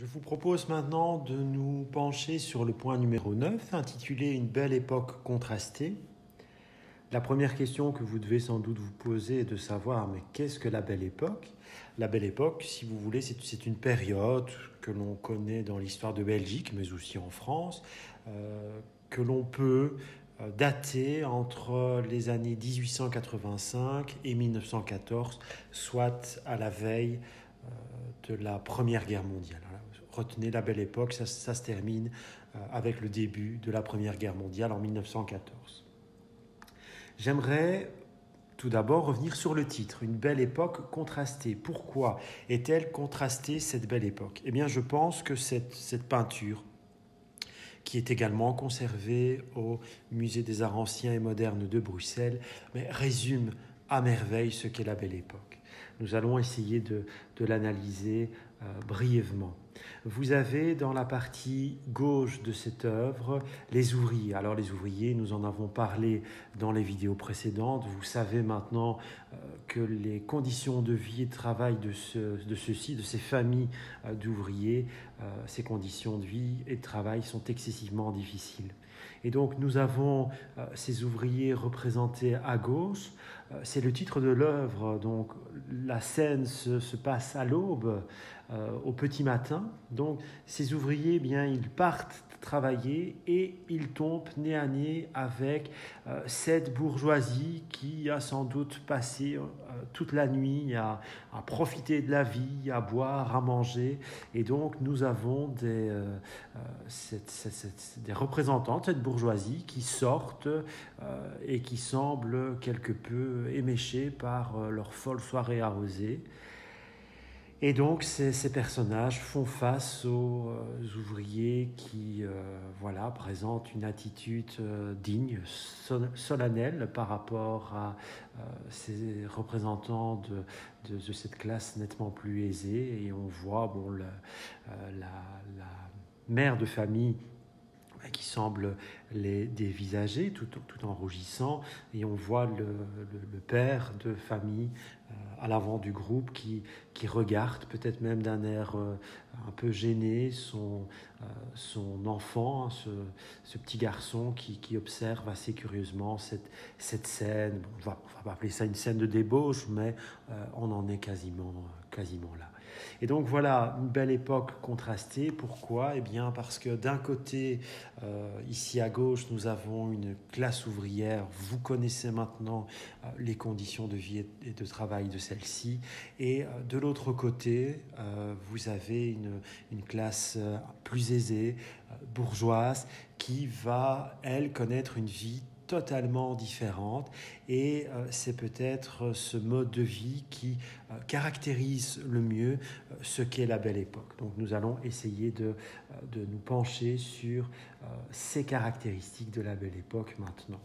Je vous propose maintenant de nous pencher sur le point numéro 9, intitulé Une belle époque contrastée. La première question que vous devez sans doute vous poser est de savoir, mais qu'est-ce que la belle époque? La belle époque, si vous voulez, c'est une période que l'on connaît dans l'histoire de Belgique, mais aussi en France, que l'on peut dater entre les années 1885 et 1914, soit à la veille de la Première Guerre mondiale. Retenez la belle époque, ça se termine avec le début de la Première Guerre mondiale en 1914. J'aimerais tout d'abord revenir sur le titre, Une belle époque contrastée. Pourquoi est-elle contrastée, cette belle époque? Eh bien, je pense que cette peinture, qui est également conservée au Musée des Arts Anciens et Modernes de Bruxelles, mais résume à merveille ce qu'est la belle époque. Nous allons essayer de l'analyser brièvement. Vous avez dans la partie gauche de cette œuvre les ouvriers. Alors les ouvriers, nous en avons parlé dans les vidéos précédentes. Vous savez maintenant que les conditions de vie et de travail de ces familles d'ouvriers, ces conditions de vie et de travail sont excessivement difficiles. Et donc nous avons ces ouvriers représentés à gauche. C'est le titre de l'œuvre. Donc la scène se passe à l'aube, au petit matin. Donc ces ouvriers, eh bien, ils partent travailler et ils tombent nez à nez avec cette bourgeoisie qui a sans doute passé toute la nuit à profiter de la vie, à boire, à manger. Et donc nous avons des représentants de cette bourgeoisie qui sortent et qui semblent quelque peu éméchés par leur folle soirée arrosée. Et donc ces personnages font face aux ouvriers qui présentent une attitude digne, solennelle par rapport à ces représentants de cette classe nettement plus aisée. Et on voit la mère de famille qui semble les dévisager tout en rougissant, et on voit le père de famille à l'avant du groupe qui regarde peut-être même d'un air un peu gêné son enfant, ce petit garçon qui observe assez curieusement cette scène. Bon, on va pas appeler ça une scène de débauche, mais on en est quasiment là. Et donc voilà, une belle époque contrastée. Pourquoi? Eh bien parce que d'un côté, ici à gauche, nous avons une classe ouvrière. Vous connaissez maintenant les conditions de vie et de travail de celle-ci. Et de l'autre côté, vous avez une classe plus aisée, bourgeoise, qui va, elle, connaître une vie totalement différente, et c'est peut-être ce mode de vie qui caractérise le mieux ce qu'est la belle époque. Donc nous allons essayer de nous pencher sur ces caractéristiques de la belle époque maintenant.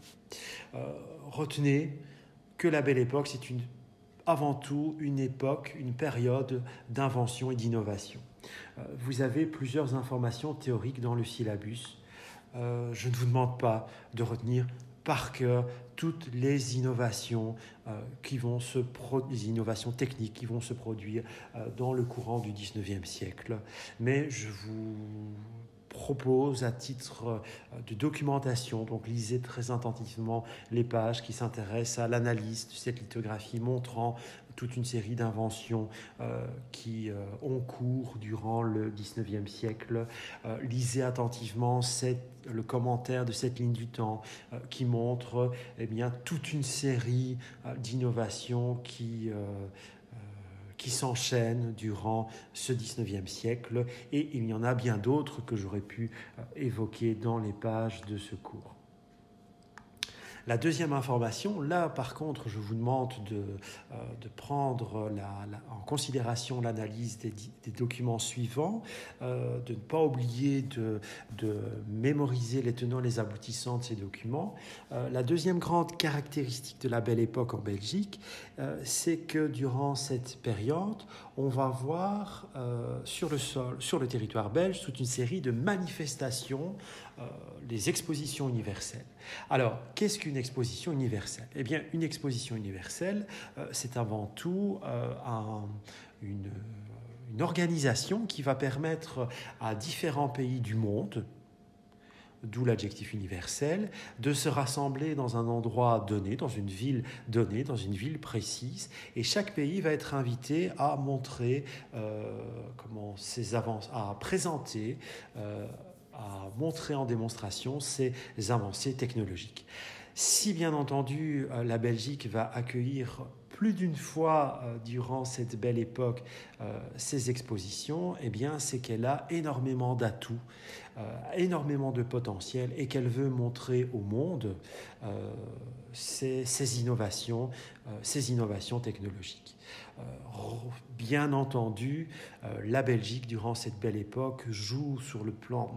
Retenez que la belle époque, c'est avant tout une époque, une période d'invention et d'innovation. Vous avez plusieurs informations théoriques dans le syllabus. Je ne vous demande pas de retenir par cœur toutes les innovations les innovations techniques qui vont se produire dans le courant du 19e siècle. Mais je vous propose à titre de documentation, donc lisez très attentivement les pages qui s'intéressent à l'analyse de cette lithographie montrant toute une série d'inventions qui ont cours durant le 19e siècle. Lisez attentivement le commentaire de cette ligne du temps qui montre toute une série d'innovations qui s'enchaînent durant ce 19e siècle, et il y en a bien d'autres que j'aurais pu évoquer dans les pages de ce cours. La deuxième information, là par contre je vous demande de prendre en considération l'analyse des documents suivants, de ne pas oublier de mémoriser les tenants et les aboutissants de ces documents. La deuxième grande caractéristique de la belle époque en Belgique, c'est que durant cette période, on va voir sur le territoire belge, toute une série de manifestations, les expositions universelles. Alors, qu'est-ce qu'une exposition universelle? Eh bien, une exposition universelle, c'est avant tout une une organisation qui va permettre à différents pays du monde, d'où l'adjectif universel, de se rassembler dans un endroit donné, dans une ville donnée, dans une ville précise, et chaque pays va être invité à montrer à présenter, à montrer en démonstration ses avancées technologiques. Si bien entendu la Belgique va accueillir plus d'une fois durant cette belle époque ces expositions, eh bien, c'est qu'elle a énormément d'atouts, énormément de potentiel et qu'elle veut montrer au monde ses innovations technologiques. Bien entendu, la Belgique, durant cette belle époque, joue sur le plan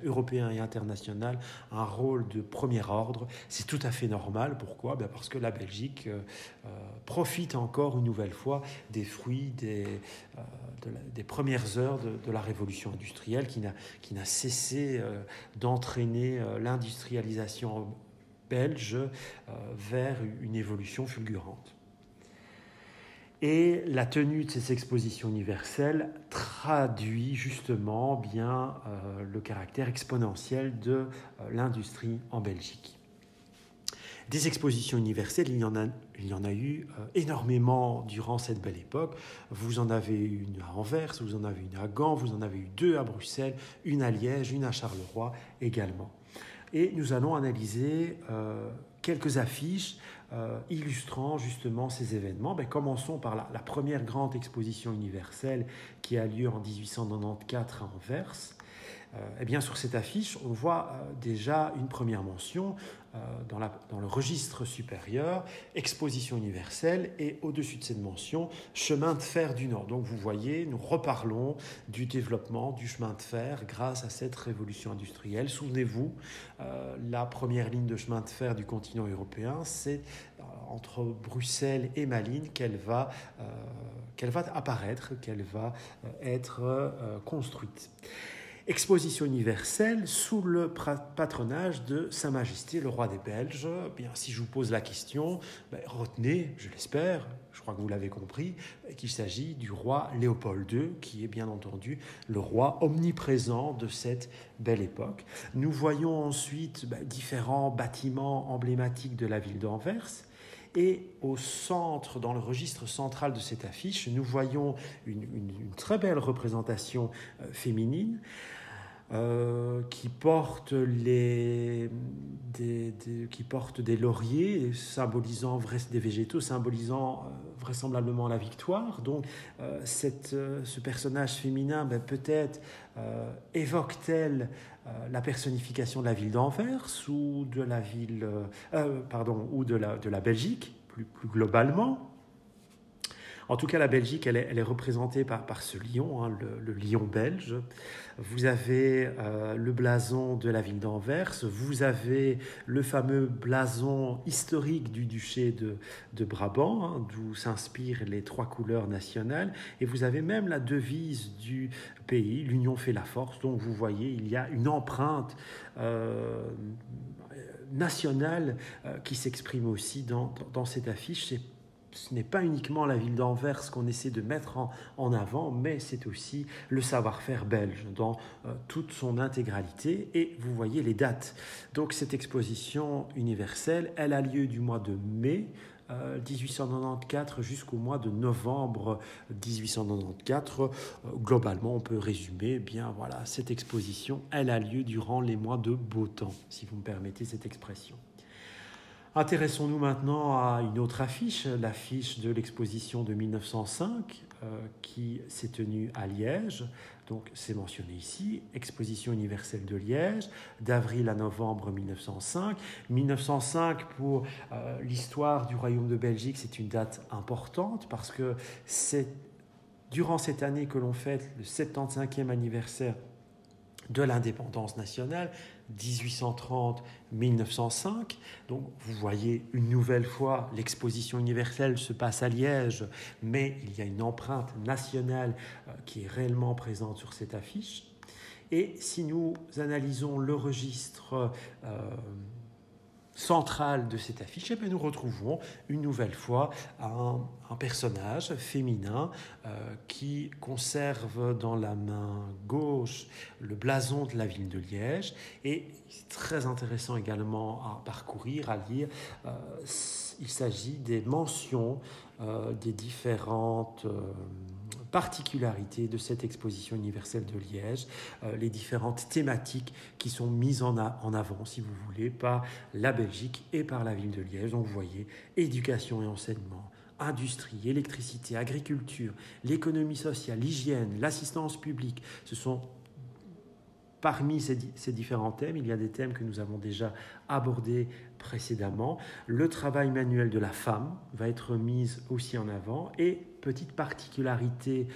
européen et international un rôle de premier ordre. C'est tout à fait normal. Pourquoi ? Parce que la Belgique profite encore une nouvelle fois des fruits des premières heures de la révolution industrielle qui n'a cessé d'entraîner l'industrialisation belge vers une évolution fulgurante. Et la tenue de ces expositions universelles traduit justement bien le caractère exponentiel de l'industrie en Belgique. Des expositions universelles, il y en a eu énormément durant cette belle époque. Vous en avez une à Anvers, vous en avez une à Gand, vous en avez eu 2 à Bruxelles, une à Liège, une à Charleroi également. Et nous allons analyser quelques affiches illustrant justement ces événements. Commençons par la première grande exposition universelle qui a lieu en 1894 à Anvers. Sur cette affiche, on voit déjà une première mention dans le registre supérieur, exposition universelle, et au-dessus de cette mention, chemin de fer du Nord. Donc vous voyez, nous reparlons du développement du chemin de fer grâce à cette révolution industrielle. Souvenez-vous, la première ligne de chemin de fer du continent européen, c'est entre Bruxelles et Malines qu'elle va apparaître, qu'elle va être construite. Exposition universelle sous le patronage de Sa Majesté le roi des Belges. Si je vous pose la question, retenez, je l'espère, je crois que vous l'avez compris, qu'il s'agit du roi Léopold II, qui est bien entendu le roi omniprésent de cette belle époque. Nous voyons ensuite différents bâtiments emblématiques de la ville d'Anvers. Et au centre, dans le registre central de cette affiche, nous voyons une très belle représentation féminine qui porte des lauriers symbolisant des végétaux symbolisant vraisemblablement la victoire. Donc ce personnage féminin peut-être évoque-t-elle la personnification de la ville d'Anvers ou de la ville ou de la Belgique plus globalement. En tout cas, la Belgique, elle est représentée par ce lion, le lion belge. Vous avez le blason de la ville d'Anvers. Vous avez le fameux blason historique du duché de Brabant, d'où s'inspirent les 3 couleurs nationales. Et vous avez même la devise du pays, l'union fait la force. Donc vous voyez, il y a une empreinte nationale qui s'exprime aussi dans cette affiche. Ce n'est pas uniquement la ville d'Anvers qu'on essaie de mettre en avant, mais c'est aussi le savoir-faire belge dans toute son intégralité. Et vous voyez les dates. Donc cette exposition universelle, elle a lieu du mois de mai 1894 jusqu'au mois de novembre 1894. Globalement, on peut résumer, cette exposition, elle a lieu durant les mois de beau temps, si vous me permettez cette expression. Intéressons-nous maintenant à une autre affiche, l'affiche de l'exposition de 1905 qui s'est tenue à Liège. Donc c'est mentionné ici, Exposition universelle de Liège, d'avril à novembre 1905. 1905, pour l'histoire du Royaume de Belgique, c'est une date importante parce que c'est durant cette année que l'on fête le 75e anniversaire de l'indépendance nationale, 1830-1905. Donc vous voyez une nouvelle fois, l'exposition universelle se passe à Liège, mais il y a une empreinte nationale qui est réellement présente sur cette affiche. Et si nous analysons le registre centrale de cette affiche, et bien nous retrouvons une nouvelle fois un personnage féminin qui conserve dans la main gauche le blason de la ville de Liège. Et c'est très intéressant également à parcourir, à lire. Il s'agit des mentions des différentes particularités de cette exposition universelle de Liège, les différentes thématiques qui sont mises en avant, si vous voulez, par la Belgique et par la ville de Liège. Donc vous voyez, éducation et enseignement, industrie, électricité, agriculture, l'économie sociale, l'hygiène, l'assistance publique. Ce sont parmi ces différents thèmes, il y a des thèmes que nous avons déjà abordés précédemment. Le travail manuel de la femme va être mis aussi en avant, et petite particularité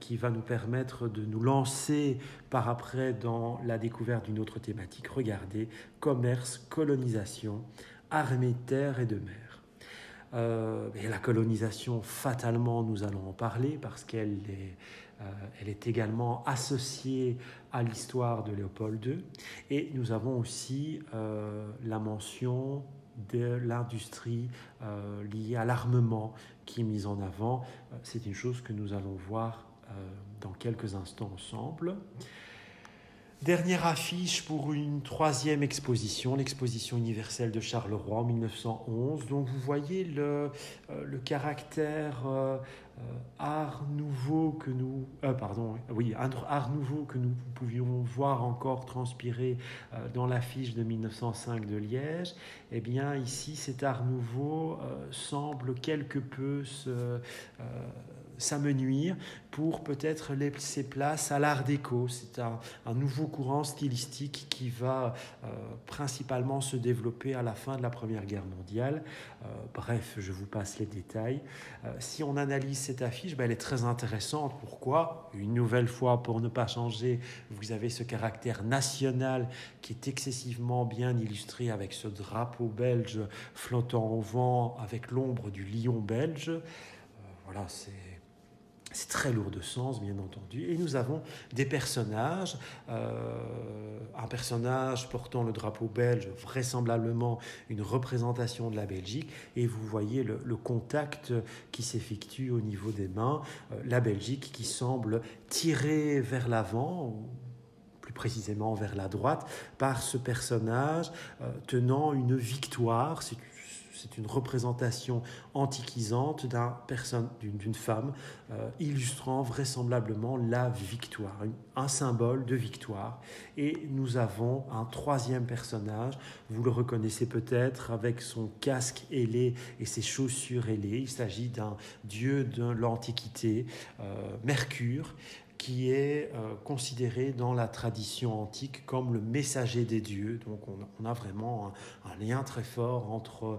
qui va nous permettre de nous lancer par après dans la découverte d'une autre thématique. Regardez, commerce, colonisation, armée de terre et de mer. Et la colonisation, fatalement, nous allons en parler parce qu'elle est également associée à l'histoire de Léopold II. Et nous avons aussi la mention de l'industrie liée à l'armement qui est mise en avant. C'est une chose que nous allons voir dans quelques instants ensemble. Dernière affiche pour une troisième exposition, l'exposition universelle de Charleroi en 1911. Donc vous voyez le caractère art nouveau que nous, art nouveau que nous pouvions voir encore transpirer dans l'affiche de 1905 de Liège. Eh bien ici, cet art nouveau semble quelque peu s'amenuire pour peut-être laisser place à l'art déco. C'est un nouveau courant stylistique qui va principalement se développer à la fin de la Première Guerre mondiale. Bref, je vous passe les détails. Si on analyse cette affiche, elle est très intéressante. Pourquoi ? Une nouvelle fois, pour ne pas changer, vous avez ce caractère national qui est excessivement bien illustré avec ce drapeau belge flottant au vent avec l'ombre du lion belge. Voilà, c'est très lourd de sens, bien entendu. Et nous avons des personnages, un personnage portant le drapeau belge, vraisemblablement une représentation de la Belgique, et vous voyez le contact qui s'effectue au niveau des mains, la Belgique qui semble tirer vers l'avant, ou plus précisément vers la droite, par ce personnage tenant une victoire. C'est une représentation antiquisante d'une femme illustrant vraisemblablement la victoire, un symbole de victoire. Et nous avons un troisième personnage, vous le reconnaissez peut-être, avec son casque ailé et ses chaussures ailées. Il s'agit d'un dieu de l'Antiquité, Mercure, qui est considéré dans la tradition antique comme le messager des dieux. Donc on a vraiment un lien très fort entre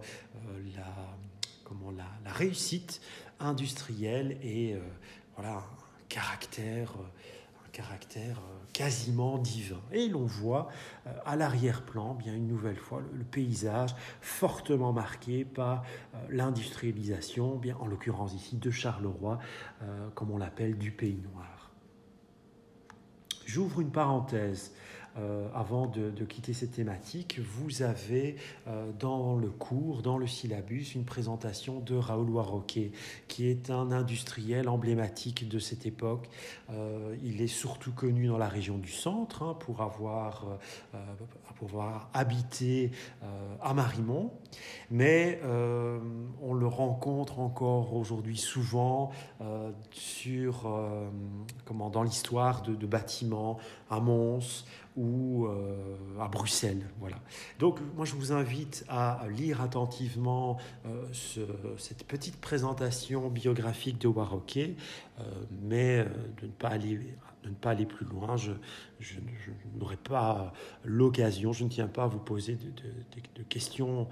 la réussite industrielle et un caractère quasiment divin. Et l'on voit à l'arrière-plan, bien une nouvelle fois, le paysage fortement marqué par l'industrialisation, bien en l'occurrence ici de Charleroi, comme on l'appelle, du Pays Noir. J'ouvre une parenthèse avant de quitter cette thématique. Vous avez dans le cours, dans le syllabus, une présentation de Raoul Warroquet, qui est un industriel emblématique de cette époque. Il est surtout connu dans la région du centre pour avoir habité à Marimont, mais on le rencontre encore aujourd'hui souvent dans l'histoire de bâtiments à Mons ou à Bruxelles. Voilà. Donc moi je vous invite à lire attentivement cette petite présentation biographique de Warroquet, mais de ne pas aller plus loin. Je n'aurai pas l'occasion, je ne tiens pas à vous poser de questions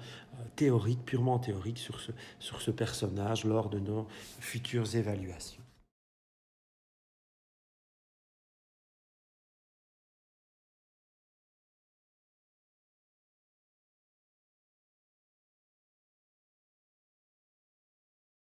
théoriques, purement théoriques sur ce personnage lors de nos futures évaluations.